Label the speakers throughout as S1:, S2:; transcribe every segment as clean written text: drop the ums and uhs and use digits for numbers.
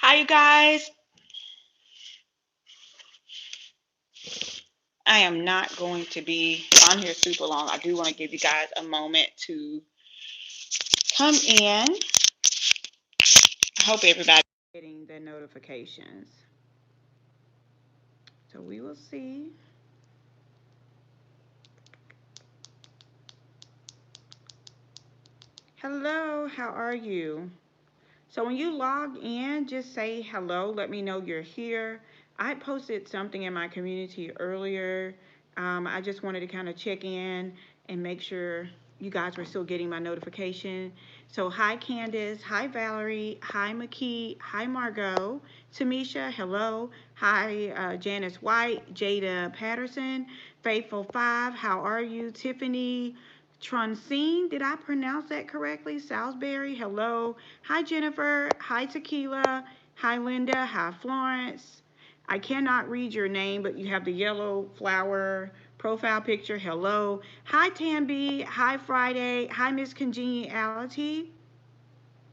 S1: Hi, you guys. I am not going to be on here super long. I do want to give you guys a moment to come in. I hope everybody's getting the notifications. So we will see. Hello, how are you? So when you log in, just say hello. Let me know you're here. I posted something in my community earlier. I just wanted to kind of check in and make sure you guys were still getting my notification. So hi Candace, hi Valerie, hi McKee, hi Margot, Tamisha, hello, hi Janice White, Jada Patterson, Faithful Five, how are you? Tiffany, Troncine, did I pronounce that correctly? Salisbury, hello. Hi, Jennifer. Hi, Tequila. Hi, Linda. Hi, Florence. I cannot read your name, but you have the yellow flower profile picture. Hello. Hi, Tamby. Hi, Friday. Hi, Miss Congeniality.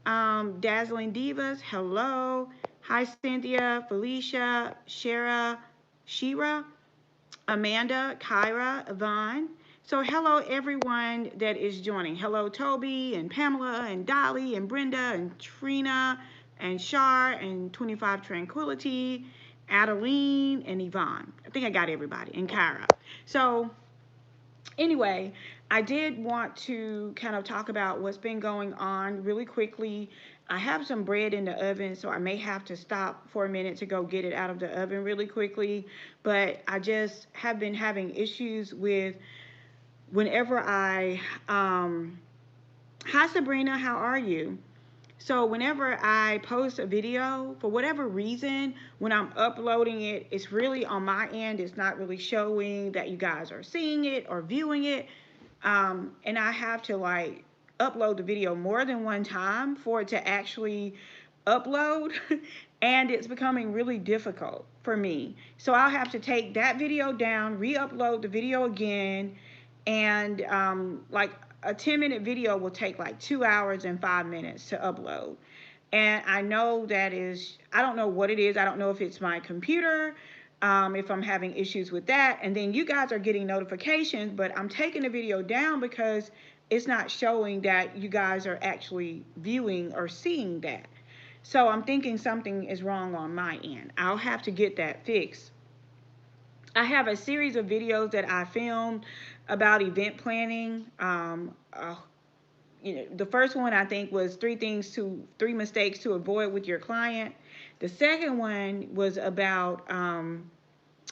S1: Dazzling Divas. Hello. Hi, Cynthia, Felicia, Shira, Amanda, Kyra, Yvonne. So hello everyone that is joining. Hello Toby and Pamela and Dolly and Brenda and Trina and Shar and 25 Tranquility, Adeline and Yvonne. I think I got everybody and Kyra. So anyway, I did want to kind of talk about what's been going on really quickly. I have some bread in the oven, so I may have to stop for a minute to go get it out of the oven really quickly. But I just have been having issues with whenever hi Sabrina, how are you? So whenever I post a video, for whatever reason, when I'm uploading it, it's really on my end. It's not really showing that you guys are seeing it or viewing it. And I have to like upload the video more than one time for it to actually upload. And it's becoming really difficult for me. So I'll have to take that video down, re-upload the video again, and like a 10-minute video will take like 2 hours and 5 minutes to upload. And I know that is, I don't know what it is. I don't know if it's my computer, if I'm having issues with that. And then you guys are getting notifications, but I'm taking the video down because it's not showing that you guys are actually viewing or seeing that. So I'm thinking something is wrong on my end. I'll have to get that fixed. I have a series of videos that I filmed about event planning. The first one I think was three mistakes to avoid with your client. The second one was about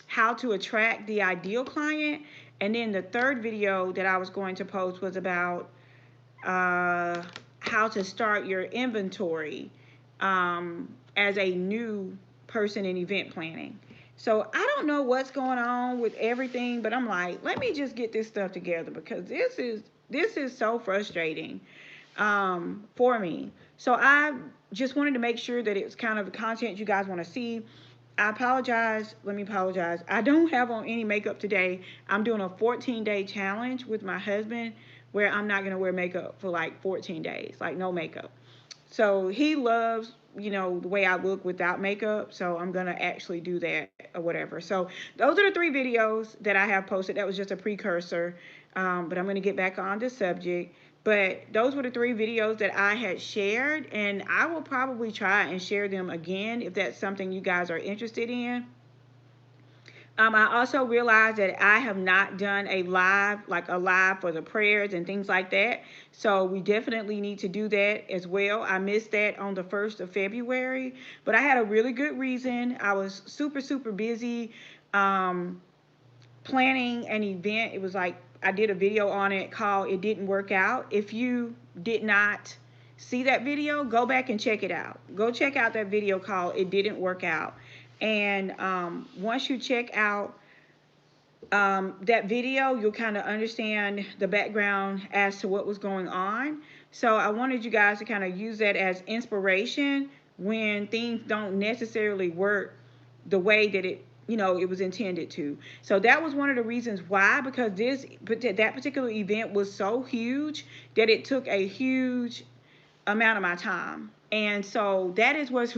S1: how to attract the ideal client, and then the third video that I was going to post was about how to start your inventory as a new person in event planning. So I don't know what's going on with everything, but I'm like, let me just get this stuff together because this is so frustrating for me. So I just wanted to make sure that it's kind of the content you guys want to see. I apologize. Let me apologize. I don't have on any makeup today. I'm doing a 14-day challenge with my husband where I'm not going to wear makeup for like 14 days, like no makeup. So he loves, the way I look without makeup. So I'm going to actually do that or whatever. So those are the three videos that I have posted. That was just a precursor. But I'm going to get back on the subject. But those were the three videos that I had shared. And I will probably try and share them again if that's something you guys are interested in. I also realized that I have not done like a live for the prayers and things like that. So we definitely need to do that as well. I missed that on the 1st of February, but I had a really good reason. I was super, super busy um, planning an event. It was like I did a video on it called It Didn't Work Out. If you did not see that video, go back and check it out. Go check out that video called It Didn't Work Out. And once you check out that video, you'll kind of understand the background as to what was going on. So I wanted you guys to kind of use that as inspiration when things don't necessarily work the way that it was intended to. So that was one of the reasons why, because that particular event was so huge that it took a huge amount of my time. And so that was what's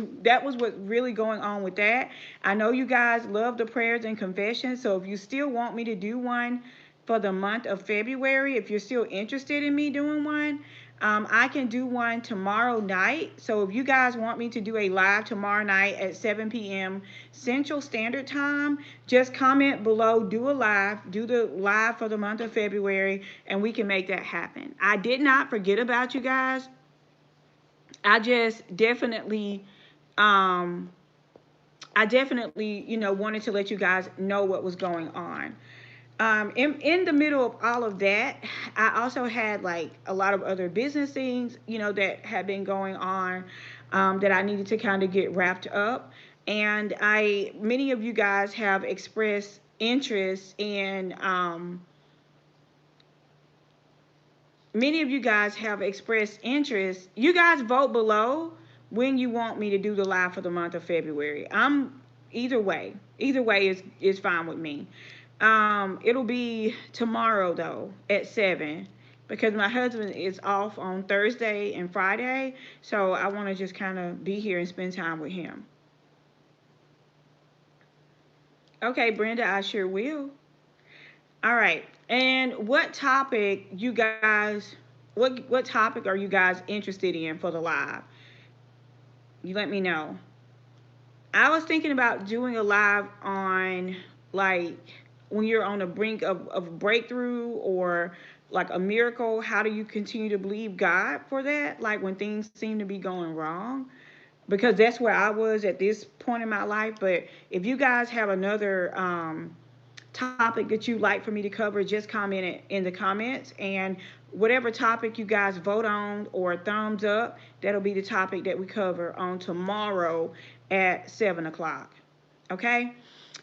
S1: really going on with that. I know you guys love the prayers and confessions, so if you still want me to do one for the month of February, if you're still interested in me doing one, I can do one tomorrow night. So if you guys want me to do a live tomorrow night at 7 p.m. Central Standard Time, just comment below, do the live for the month of February, and we can make that happen. I did not forget about you guys. I just definitely, um, wanted to let you guys know what was going on. In the middle of all of that, I also had like a lot of other business things, that had been going on, that I needed to kind of get wrapped up. And many of you guys have expressed interest in, many of you guys have expressed interest. You guys vote below when you want me to do the live for the month of February. I'm either way. Either way is fine with me. It'll be tomorrow though at 7 because my husband is off on Thursday and Friday, so I want to just kind of be here and spend time with him. Okay, Brenda, I sure will. All right. And what topic are you guys interested in for the live? You let me know. I was thinking about doing a live on like when you're on the brink of breakthrough or like a miracle, how do you continue to believe God for that? Like when things seem to be going wrong. Because that's where I was at this point in my life. But if you guys have another topic that you'd like for me to cover, just comment it in the comments. And whatever topic you guys vote on or thumbs up, that'll be the topic that we cover on tomorrow at 7 o'clock. Okay?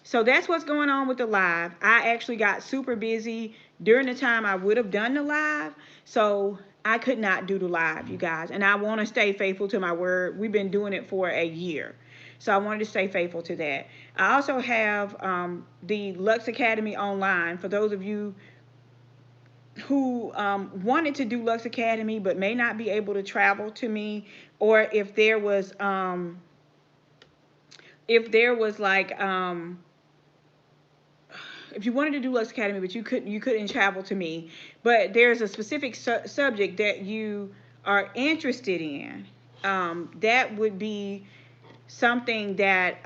S1: So that's what's going on with the live. I actually got super busy during the time I would have done the live. So I could not do the live, you guys. And I want to stay faithful to my word. We've been doing it for a year. So I wanted to stay faithful to that. I also have the Lux Academy online for those of you who wanted to do Lux Academy but may not be able to travel to me, or if there was like if you wanted to do Lux Academy but you couldn't travel to me, but there's a specific subject that you are interested in, that would be something that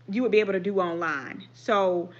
S1: you would be able to do online. So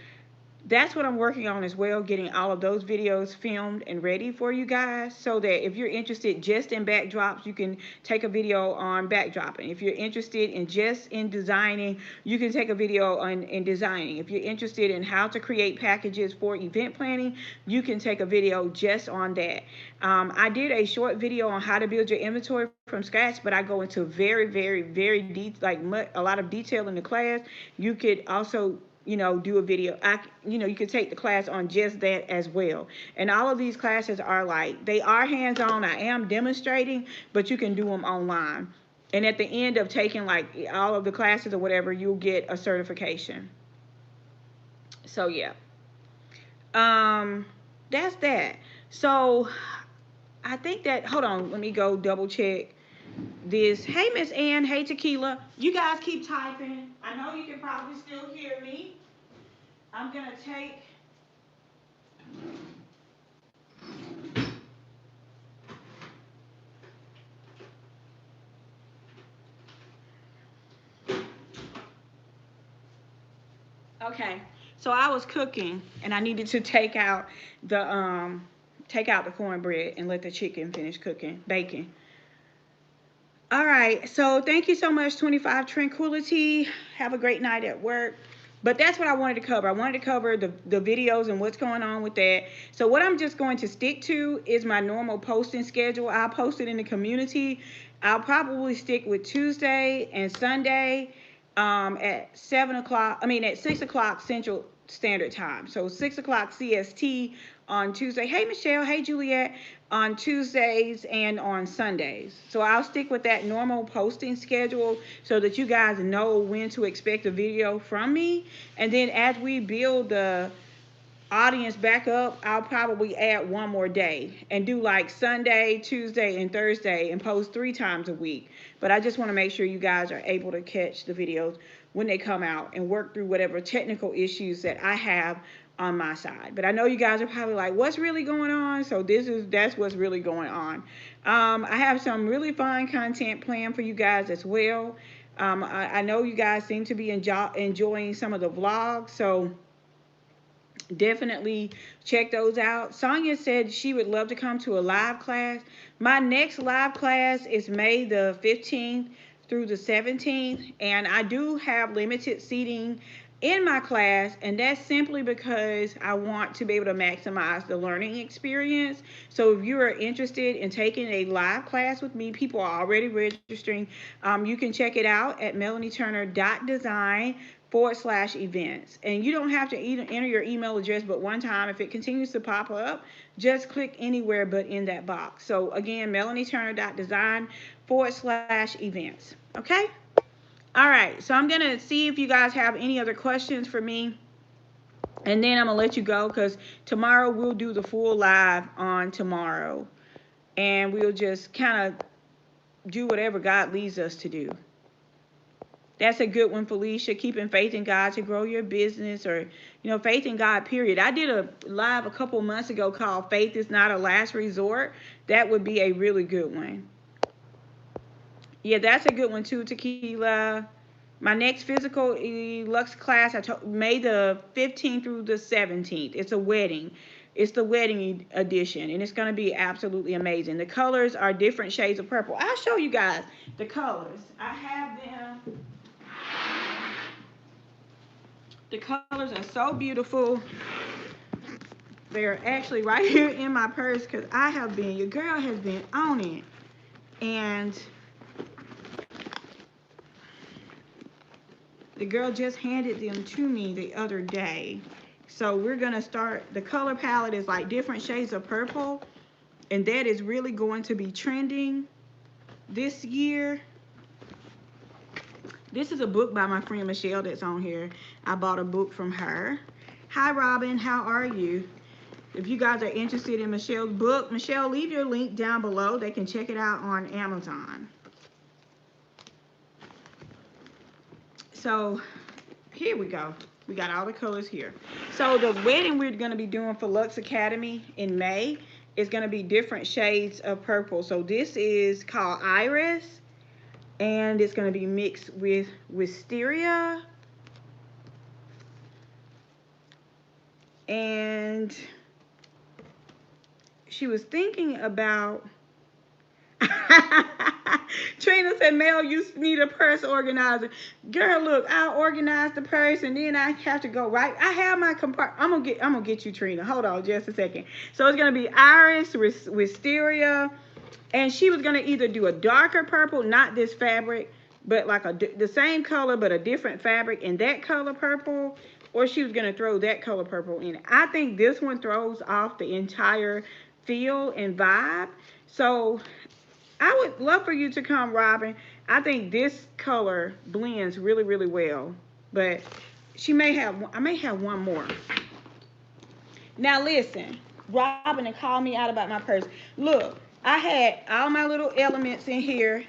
S1: that's what I'm working on as well, getting all of those videos filmed and ready for you guys, so that if you're interested just in backdrops, you can take a video on backdropping. If you're interested in just in designing, you can take a video on in designing. If you're interested in how to create packages for event planning, you can take a video just on that. I did a short video on how to build your inventory from scratch, but I go into very, very, very deep, like a lot of detail in the class. You could also do a video. You can take the class on just that as well. And all of these classes are like, they are hands-on. I am demonstrating, but you can do them online. And at the end of taking like all of the classes or whatever, you'll get a certification. So yeah. That's that. So I think that, hold on, let me go double check this. Hey, Miss Ann. Hey, Tequila. You guys keep typing. I know you can probably still hear me. I'm going to take... Okay. So I was cooking and I needed to take out the cornbread and let the chicken finish cooking, baking. All right, so thank you so much, 25 Tranquility. Have a great night at work. But that's what I wanted to cover. I wanted to cover the videos and what's going on with that. So what I'm just going to stick to is my normal posting schedule. I'll post it in the community. I'll probably stick with Tuesday and Sunday at 7 o'clock. At 6 o'clock Central Standard Time. So 6 o'clock CST on Tuesday. Hey, Michelle. Hey, Juliet. On Tuesdays and on Sundays. So I'll stick with that normal posting schedule so that you guys know when to expect a video from me. And then as we build the audience back up, I'll probably add one more day and do like Sunday, Tuesday, and Thursday and post 3 times a week. But I just want to make sure you guys are able to catch the videos when they come out and work through whatever technical issues that I have on my side. But I know you guys are probably like, what's really going on? So that's what's really going on. I have some really fun content planned for you guys as well. I know you guys seem to be enjoying some of the vlogs, so definitely check those out. Sonia said she would love to come to a live class. My next live class is May the 15th through the 17th, and I do have limited seating in my class, and that's simply because I want to be able to maximize the learning experience. So if you are interested in taking a live class with me, people are already registering. You can check it out at melanieturner.design/events. And you don't have to enter your email address but one time. If it continues to pop up, just click anywhere but in that box. So again, melanieturner.design/events. Okay? All right, so I'm going to see if you guys have any other questions for me. And then I'm going to let you go because tomorrow we'll do the full live on tomorrow. And we'll just kind of do whatever God leads us to do. That's a good one, Felicia. Keeping faith in God to grow your business, or, faith in God, period. I did a live a couple months ago called Faith is Not a Last Resort. That would be a really good one. Yeah, that's a good one too, Tequila. My next physical Lux class, May the 15th through the 17th. It's a wedding. It's the wedding edition, and it's going to be absolutely amazing. The colors are different shades of purple. I'll show you guys the colors. I have them. The colors are so beautiful. They're actually right here in my purse because your girl has been on it. And the girl just handed them to me the other day. So we're going to start. The color palette is like different shades of purple. And that is really going to be trending this year. This is a book by my friend Michelle that's on here. I bought a book from her. Hi, Robin. How are you? If you guys are interested in Michelle's book, Michelle, leave your link down below. They can check it out on Amazon. So here we go. We got all the colors here. So the wedding we're going to be doing for Lux Academy in May is going to be different shades of purple. So this is called Iris, and it's going to be mixed with Wisteria. And she was thinking about Trina said, Mel, you need a purse organizer. Girl, look, I'll organize the purse and then I have to go right. I have my compartment. I'm gonna get you, Trina. Hold on just a second. So it's gonna be Iris, Wisteria, and she was gonna either do a darker purple, not this fabric, but like the same color but a different fabric in that color purple, or she was gonna throw that color purple in it. I think this one throws off the entire feel and vibe. So I would love for you to come, Robin. I think this color blends really, really well. But I may have one more. Now listen, Robin and called me out about my purse. Look, I had all my little elements in here.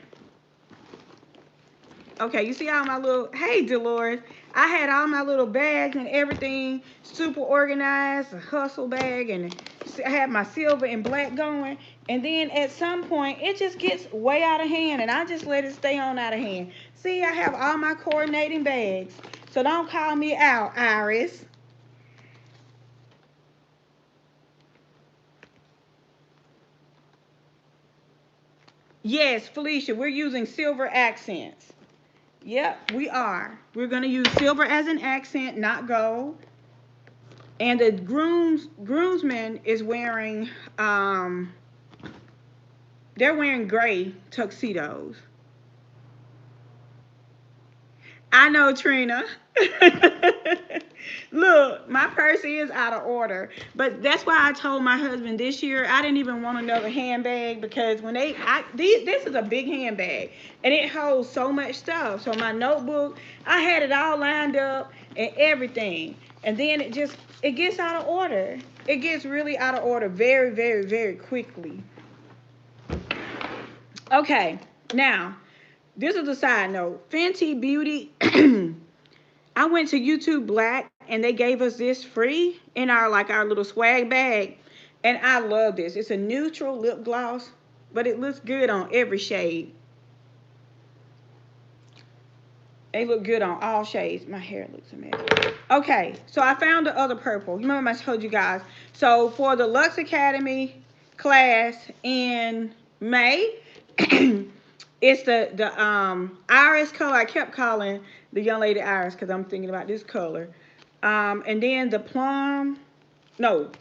S1: Okay, you see all my little, hey Dolores, I had all my little bags and everything super organized, a hustle bag, and I had my silver and black going. And then at some point, it just gets way out of hand, and I just let it stay on out of hand. See, I have all my coordinating bags. So don't call me out, Iris. Yes, Felicia, we're using silver accents. Yep, we are. We're going to use silver as an accent, not gold. And the groomsman is wearing, they're wearing gray tuxedos. I know, Trina. Look, my purse is out of order. But that's why I told my husband this year I didn't even want another handbag, because when this is a big handbag and it holds so much stuff. So my notebook, I had it all lined up and everything. And then it gets out of order. It gets really out of order very, very, very quickly. Okay, now, this is a side note. Fenty Beauty, I went to YouTube Black and they gave us this free in our little swag bag. And I love this. It's a neutral lip gloss, but it looks good on every shade. They look good on all shades. My hair looks amazing. Okay, so I found the other purple. You remember I told you guys. So for the Luxe Academy class in May, it's the iris color. I kept calling the young lady Iris because I'm thinking about this color. And then the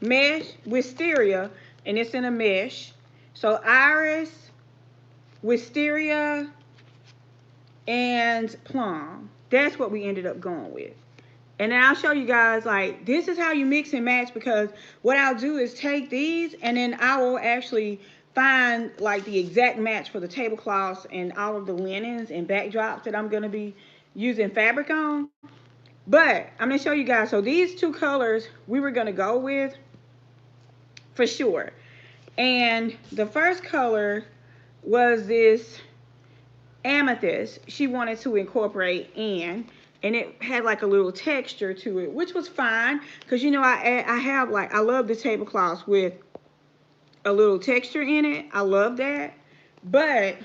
S1: mesh wisteria, and it's in a mesh. So iris, wisteria, and plum. That's what we ended up going with. And then I'll show you guys, like, this is how you mix and match, because what I'll do is take these and then I will actually find like the exact match for the tablecloths and all of the linens and backdrops that I'm going to be using fabric on. But I'm going to show you guys. So these two colors we were going to go with for sure. And the first color was this amethyst she wanted to incorporate in, and it had like a little texture to it, which was fine, because you know I have, like, I love the tablecloths with a little texture in it. I love that. But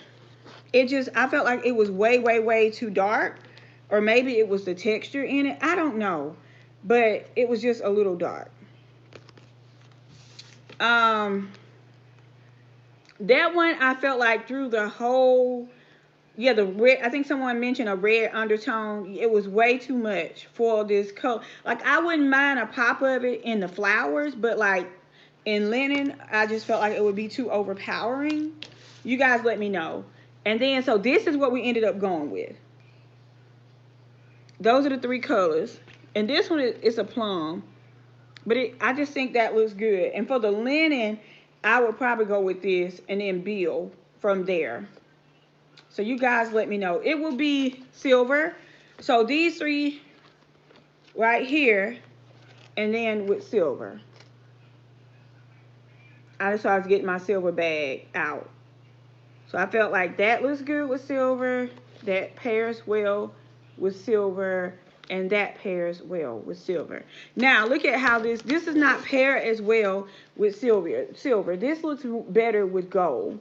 S1: I felt like it was way, way, way too dark, or maybe it was the texture in it, I don't know, but it was just a little dark. That one I felt like through the whole, yeah, the red, I think someone mentioned a red undertone. It was way too much for this color. Like, I wouldn't mind a pop of it in the flowers, but like in linen, I just felt like it would be too overpowering. You guys let me know. And then, so this is what we ended up going with. Those are the three colors. And this one is a plum. But I just think that looks good. And for the linen, I would probably go with this and then build from there. So you guys let me know. It will be silver. So these three right here, and then with silver. I just was getting my silver bag out. So I felt like that looks good with silver. That pairs well with silver. And that pairs well with silver. Now look at how this does not pair as well with silver. This looks better with gold.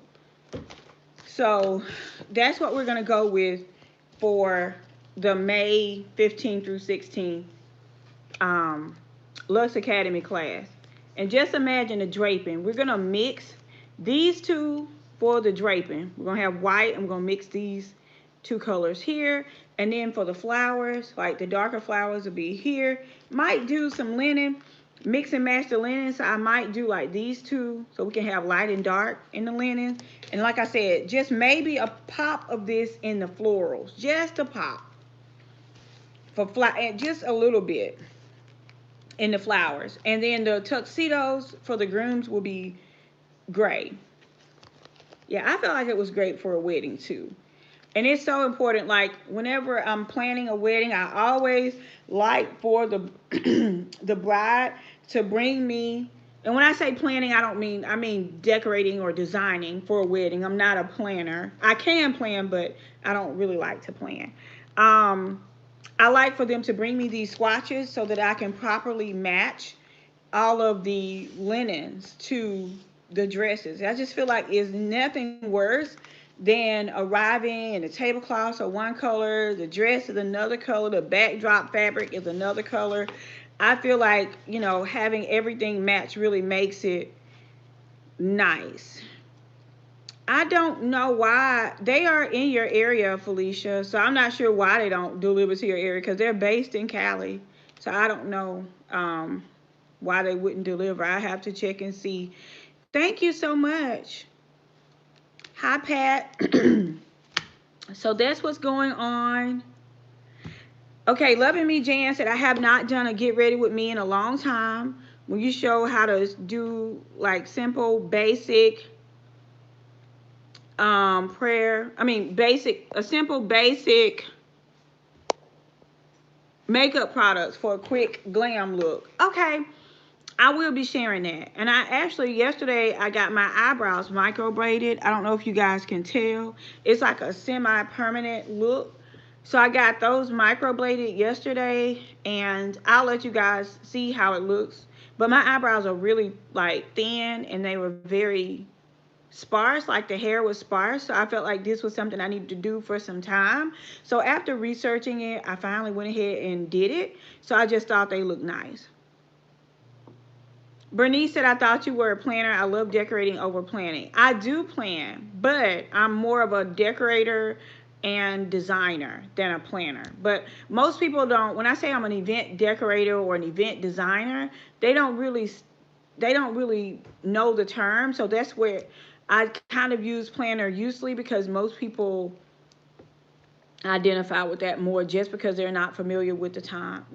S1: So that's what we're going to go with for the May 15 through 16 Luxe Academy class. And just imagine the draping. We're going to mix these two for the draping. We're going to have white, and we're going to mix these two colors here. And then for the flowers, like the darker flowers will be here. Might do some linen, mix and match the linen. So I might do like these two, so we can have light and dark in the linen. And like I said, just maybe a pop of this in the florals, just a pop for and just a little bit in the flowers. And then the tuxedos for the grooms will be gray. Yeah, I felt like it was great for a wedding too. And it's so important, like whenever I'm planning a wedding, I always like for the the bride to bring me, and when I say planning, I mean decorating or designing for a wedding. I'm not a planner. I can plan, but I don't really like to plan. I like for them to bring me these swatches so that I can properly match all of the linens to the dresses. I just feel like it's nothing worse than arriving and the tablecloths are one color, the dress is another color, the backdrop fabric is another color. I feel like, you know, having everything match really makes it nice. I don't know why they are in your area, Felicia, so I'm not sure why they don't deliver to your area, because they're based in Cali. So I don't know why they wouldn't deliver. I have to check and see. Thank you so much. Hi, Pat. So that's what's going on. Okay, Loving Me Jan said, I have not done a get ready with me in a long time. Will you show how to do like simple, basic prayer? I mean, a simple, basic makeup products for a quick glam look. Okay, I will be sharing that. And I actually, yesterday, I got my eyebrows microbladed. I don't know if you guys can tell. It's like a semi-permanent look. So I got those microbladed yesterday, and I'll let you guys see how it looks. But my eyebrows are really like thin, and they were very sparse, like the hair was sparse. So I felt like this was something I needed to do for some time. So after researching it, I finally went ahead and did it. So I just thought they looked nice. Bernice said, I thought you were a planner. I love decorating over planning. I do plan, but I'm more of a decorator and designer than a planner. But most people don't, when I say I'm an event decorator or an event designer, they don't really know the term. So that's where I kind of use planner usually, because most people identify with that more just because they're not familiar with the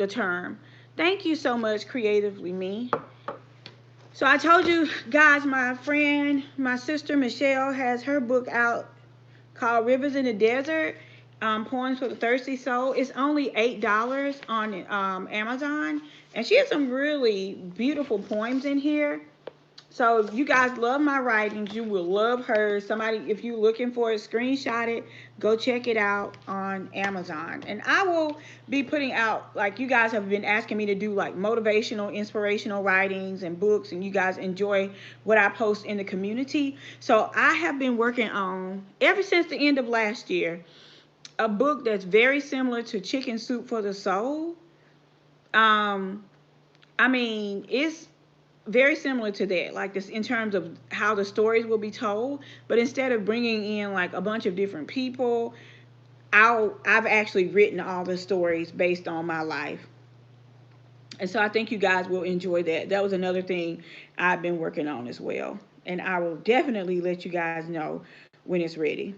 S1: term. Thank you so much, Creatively Me. So I told you guys, my friend, my sister Michelle has her book out called Rivers in the Desert, Poems for the Thirsty Soul. It's only $8 on Amazon, and she has some really beautiful poems in here. So if you guys love my writings, you will love hers. Somebody, if you're looking for it, screenshot it. Go check it out on Amazon. And I will be putting out, like you guys have been asking me to do, like motivational, inspirational writings and books, and you guys enjoy what I post in the community. So I have been working on, ever since the end of last year, a book that's very similar to Chicken Soup for the Soul. Um, I mean, it's very similar to that, like this, in terms of how the stories will be told. But instead of bringing in like a bunch of different people, I've actually written all the stories based on my life. And so I think you guys will enjoy that. That was another thing I've been working on as well. And I will definitely let you guys know when it's ready.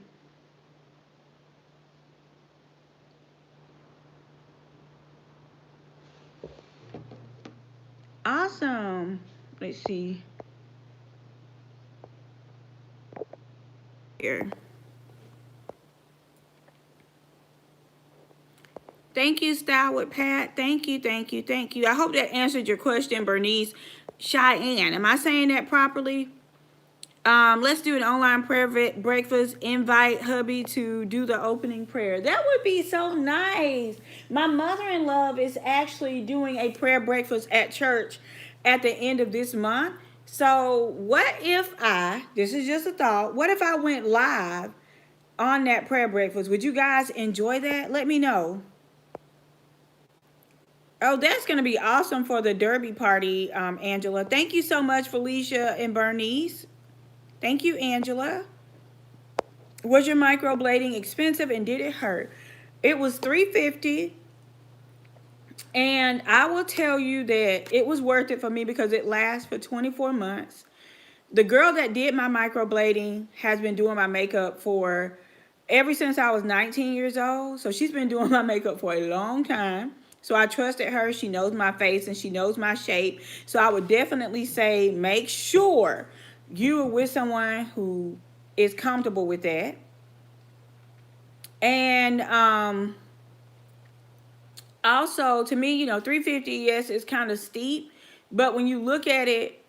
S1: Awesome. Let's see here. Thank you, Style with Pat. Thank you, thank you, thank you. I hope that answered your question, Bernice. Cheyenne, am I saying that properly? Let's do an online prayer breakfast. Invite hubby to do the opening prayer. That would be so nice. My mother-in-law is actually doing a prayer breakfast at church at the end of this month. So what if this is just a thought, what if I went live on that prayer breakfast? Would you guys enjoy that? Let me know. Oh, that's going to be awesome for the Derby party, Angela. Thank you so much, Felicia and Bernice. Thank you, Angela. Was your microblading expensive and did it hurt? It was $350, and I will tell you that it was worth it for me because it lasts for 24 months. The girl that did my microblading has been doing my makeup for ever since I was 19 years old. So she's been doing my makeup for a long time. So I trusted her. She knows my face and she knows my shape. So I would definitely say make sure you are with someone who is comfortable with that. And also, to me, $350, yes, it's kind of steep. But when you look at it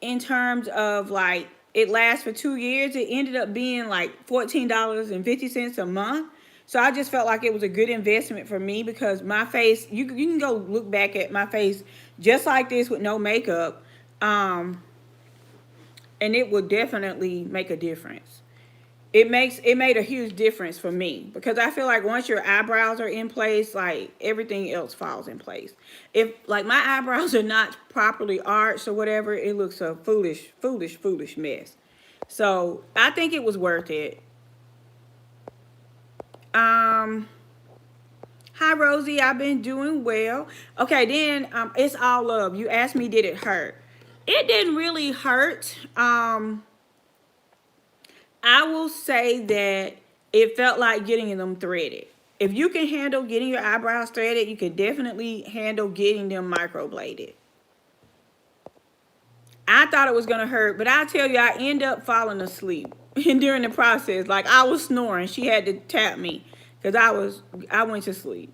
S1: in terms of like it lasts for 2 years, it ended up being like $14.50 a month. So I just felt like it was a good investment for me because my face, you can go look back at my face just like this with no makeup, and it would definitely make a difference. It made a huge difference for me because I feel like once your eyebrows are in place, like everything else falls in place. If like my eyebrows are not properly arched or whatever, it looks a foolish mess. So I think it was worth it. Hi Rosie, I've been doing well. Okay, then it's all love. You asked me, did it hurt? It didn't really hurt. I will say that it felt like getting them threaded. If you can handle getting your eyebrows threaded, you can definitely handle getting them microbladed. I thought it was going to hurt, but I tell you, I end up falling asleep during the process. Like I was snoring. She had to tap me because I went to sleep.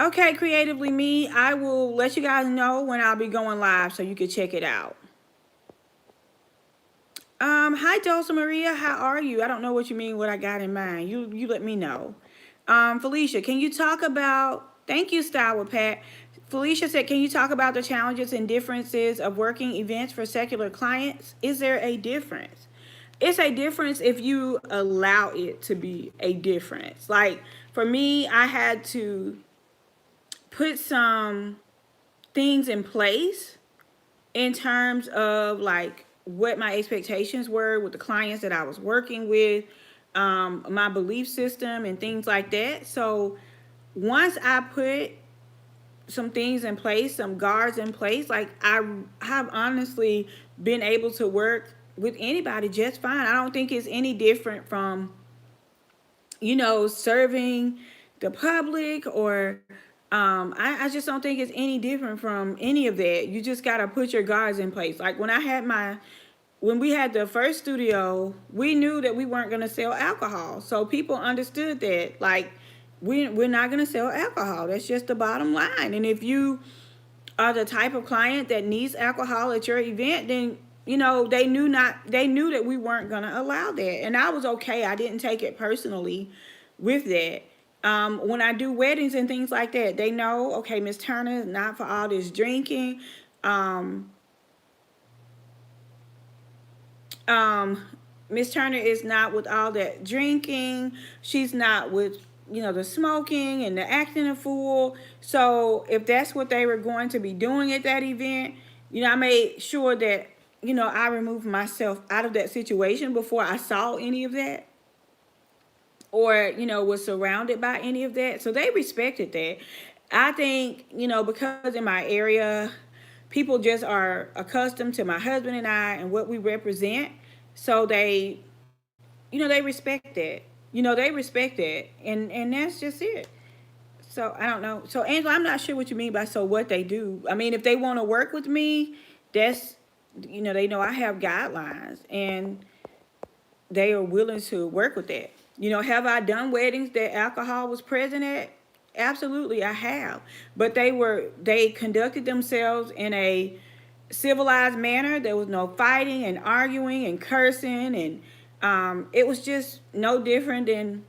S1: Okay, Creatively Me, I will let you guys know when I'll be going live so you can check it out. Hi Dulce Maria, how are you? I don't know what you mean, what I got in mind. You let me know. Felicia, can you talk about, thank you, Style with Pat. Felicia said, can you talk about the challenges and differences of working events for secular clients? Is there a difference? It's a difference if you allow it to be a difference. Like for me, I had to put some things in place in terms of like what my expectations were with the clients that I was working with, my belief system and things like that. So once I put some things in place, some guards in place, like I have honestly been able to work with anybody just fine. I don't think it's any different from, serving the public or I just don't think it's any different from any of that. You just got to put your guards in place. Like when we had the first studio, we knew that we weren't going to sell alcohol. So people understood that, like, we're not going to sell alcohol. That's just the bottom line. And if you are the type of client that needs alcohol at your event, then they knew that we weren't going to allow that, and I was okay. I didn't take it personally with that. When I do weddings and things like that, they know, okay, Miss Turner is not for all this drinking. um um Miss Turner is not with all that drinking. She's not with, the smoking and the acting a fool. So if that's what they were going to be doing at that event, I made sure that, I removed myself out of that situation before I saw any of that or, was surrounded by any of that. So they respected that. I think, because in my area, people just are accustomed to my husband and I and what we represent. So they respect that. They respect that. And that's just it. So I don't know. So Angela, I'm not sure what you mean by so what they do. I mean, if they want to work with me, that's, they know I have guidelines and they are willing to work with that. Have I done weddings that alcohol was present at? Absolutely, I have. But they conducted themselves in a civilized manner. There was no fighting and arguing and cursing, and it was just no different than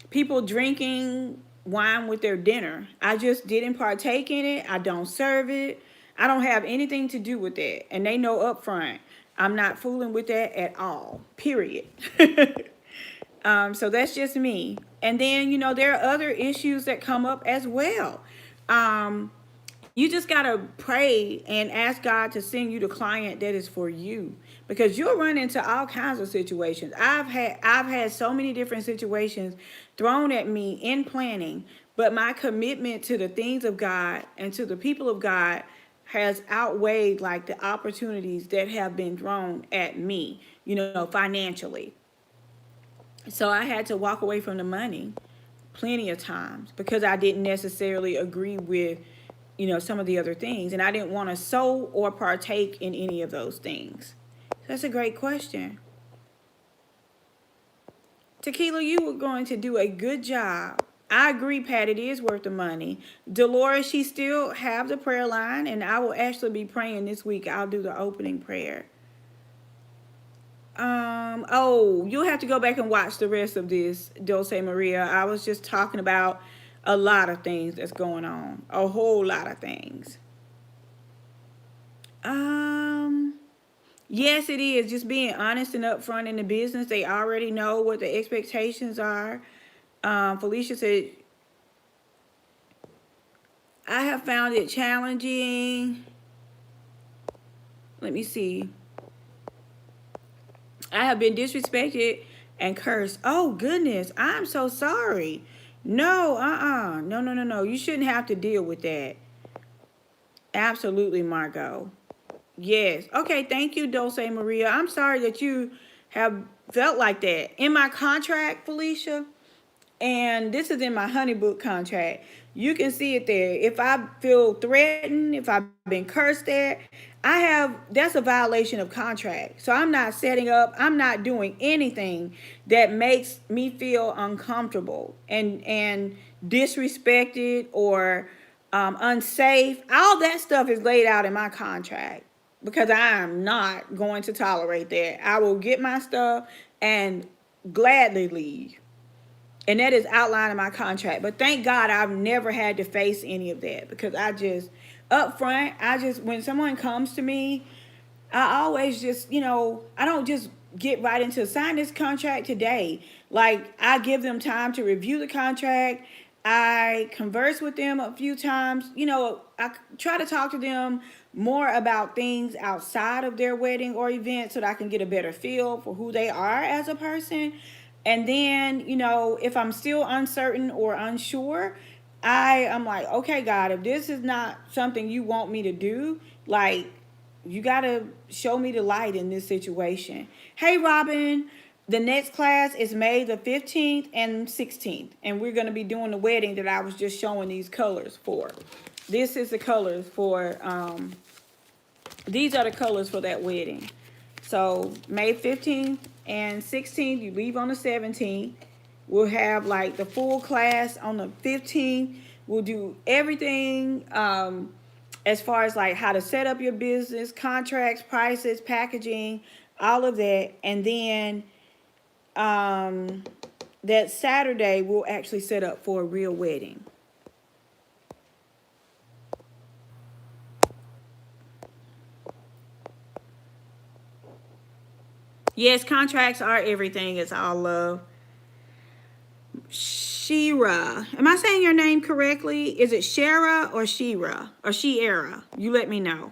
S1: people drinking wine with their dinner. I just didn't partake in it. I don't serve it. I don't have anything to do with that. And they know up front, I'm not fooling with that at all, period. So that's just me. And then, there are other issues that come up as well. You just got to pray and ask God to send you the client that is for you, because you'll run into all kinds of situations. I've had so many different situations thrown at me in planning, but my commitment to the things of God and to the people of God has outweighed like the opportunities that have been thrown at me, financially. So I had to walk away from the money plenty of times because I didn't necessarily agree with, some of the other things. And I didn't want to sow or partake in any of those things. That's a great question. Tequila, you were going to do a good job. I agree, Pat, it is worth the money. Dolores, she still have the prayer line, and I will actually be praying this week. I'll do the opening prayer. You'll have to go back and watch the rest of this, Dulce Maria. I was just talking about a lot of things that's going on. A whole lot of things. Yes, it is. Just being honest and upfront in the business. They already know what the expectations are. Felicia said, I have found it challenging. Let me see. I have been disrespected and cursed. Oh, goodness. I'm so sorry. No, No, no, no, no. You shouldn't have to deal with that. Absolutely, Margot. Yes. Okay, thank you, Dulce Maria. I'm sorry that you have felt like that. In my contract, Felicia, And this is in my honeybook contract. You can see it there. If I feel threatened, if I've been cursed at, that's a violation of contract. So I'm not setting up, I'm not doing anything that makes me feel uncomfortable and disrespected or unsafe. All that stuff is laid out in my contract because I am not going to tolerate that. I will get my stuff and gladly leave. And that is outlined in my contract. But thank God I've never had to face any of that because up front, when someone comes to me, I always just, I don't just get right into sign this contract today. Like, I give them time to review the contract. I converse with them a few times. I try to talk to them more about things outside of their wedding or event so that I can get a better feel for who they are as a person. And then, if I'm still uncertain or unsure, I'm like, okay, God, if this is not something you want me to do, like, you got to show me the light in this situation. Hey, Robin, the next class is May the 15th and 16th. And we're going to be doing the wedding that I was just showing these colors for. This is the colors for, these are the colors for that wedding. So May 15th and 16th, you leave on the 17th. We'll have like the full class on the 15th. We'll do everything as far as like how to set up your business, contracts, prices, packaging, all of that. And then that Saturday, we'll actually set up for a real wedding. Yes, contracts are everything. It's all love. Shira. Am I saying your name correctly? Is it Shara or Shira or Shiera? You let me know.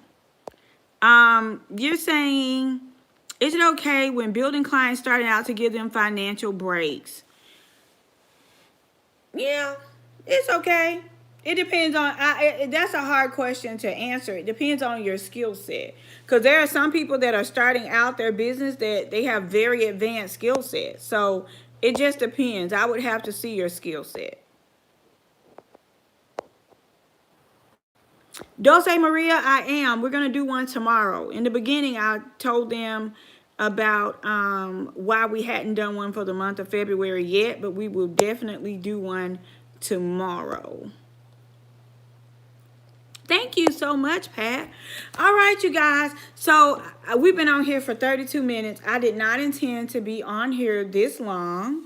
S1: You're saying, is it okay when building clients starting out to give them financial breaks? Yeah, it's okay. It depends on, that's a hard question to answer. It depends on your skill set. Because there are some people that are starting out their business that they have very advanced skill sets. So it just depends. I would have to see your skill set. Dulce Maria, I am. We're going to do one tomorrow. In the beginning, I told them about why we hadn't done one for the month of February yet, but we will definitely do one tomorrow. Thank you so much, Pat. All right, you guys. So we've been on here for 32 minutes. I did not intend to be on here this long.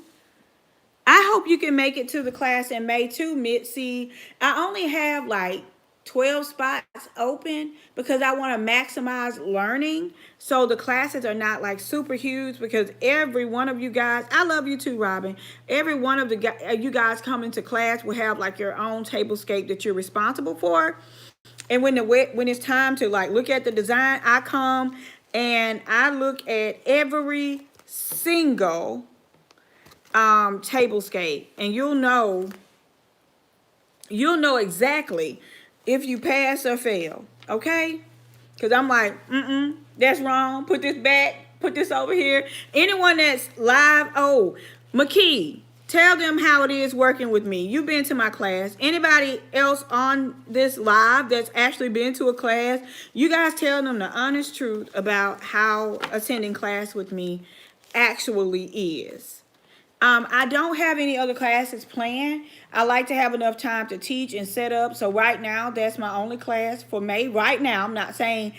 S1: I hope you can make it to the class in May too, Mitzi. I only have like 12 spots open because I want to maximize learning. So the classes are not like super huge because every one of you guys, I love you too, Robin. Every one of you guys coming to class will have like your own tablescape that you're responsible for. And when it's time to like look at the design, I come and I look at every single tablescape, and you'll know exactly if you pass or fail. Okay? Because I'm like, that's wrong. Put this back. Put this over here. Anyone that's live, McKee, tell them how it is working with me. You've been to my class. Anybody else on this live that's actually been to a class, you guys tell them the honest truth about how attending class with me actually is. I don't have any other classes planned. I like to have enough time to teach and set up. So right now, that's my only class for May. Right now, I'm not saying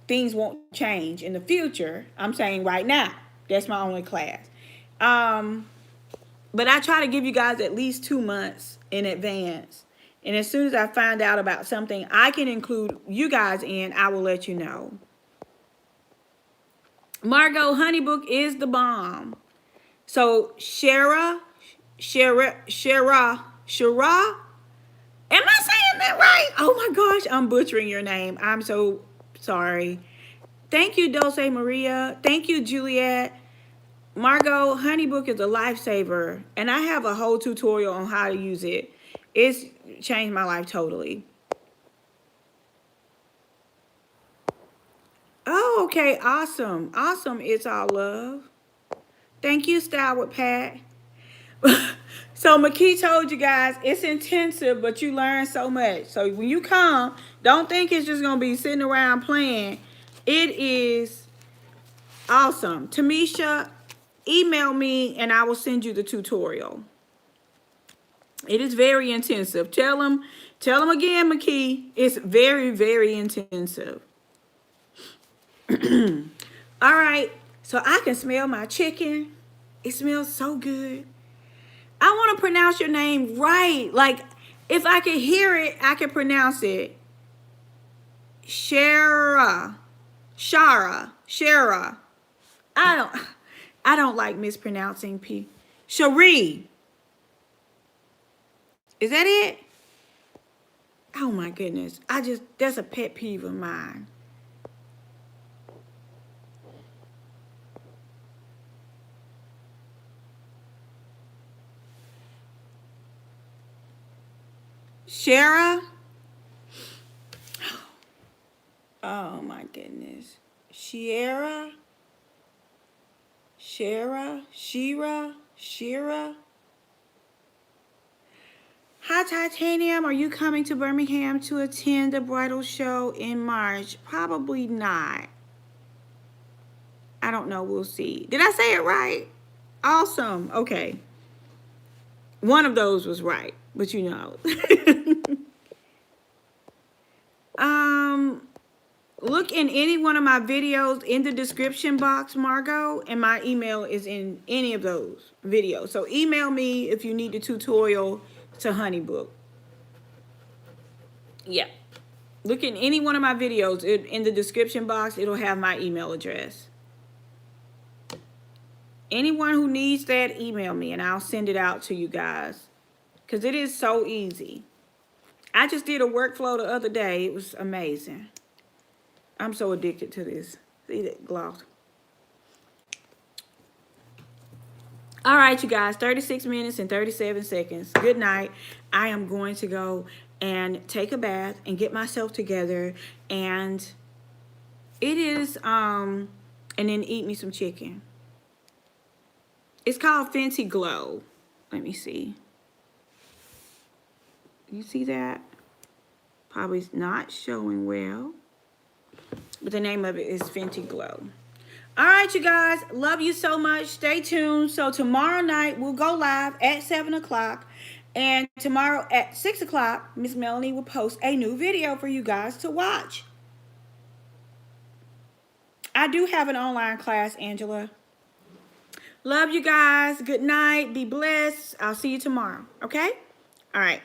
S1: things won't change in the future. I'm saying right now, that's my only class. But I try to give you guys at least 2 months in advance. And as soon as I find out about something I can include you guys in, I will let you know. Margot, Honeybook is the bomb. So Shara, am I saying that right? Oh my gosh, I'm butchering your name. I'm so sorry. Thank you, Dulce Maria. Thank you, Juliet. Margot, Honeybook is a lifesaver, and I have a whole tutorial on how to use it. It's changed my life totally. Oh, okay, awesome. Awesome, it's all love. Thank you, Style with Pat. So McKee told you guys it's intensive, but you learn so much. So when you come, don't think it's just gonna be sitting around playing. It is awesome. Tamisha, email me and I will send you the tutorial. It is very intensive. Tell them again, McKee. It's very, very intensive. All right, so I can smell my chicken. It smells so good. I want to pronounce your name right. Like, if I could hear it, I could pronounce it. Shara. I don't like mispronouncing P. Cherie. Is that it? Oh my goodness. That's a pet peeve of mine. Shara. Oh my goodness. Shira. Hi Titanium, are you coming to Birmingham to attend the bridal show in March? Probably not. I don't know, we'll see. Did I say it right? Awesome, okay. One of those was right, but you know. Look in any one of my videos in the description box, Margot, and my email is in any of those videos. So email me if you need the tutorial to Honeybook. Yeah. Look in any one of my videos in the description box. It'll have my email address. Anyone who needs that, email me and I'll send it out to you guys. Because it is so easy. I just did a workflow the other day. It was amazing. I'm so addicted to this. See that gloss. All right, you guys, 36 minutes and 37 seconds. Good night. I am going to go and take a bath and get myself together. And it is, and then eat me some chicken. It's called Fenty Glow. Let me see. You see that? Probably not showing well. But the name of it is Fenty Glow. All right, you guys. Love you so much. Stay tuned. So tomorrow night, we'll go live at 7 o'clock. And tomorrow at 6 o'clock, Miss Melanie will post a new video for you guys to watch. I do have an online class, Angela. Love you guys. Good night. Be blessed. I'll see you tomorrow. Okay? All right.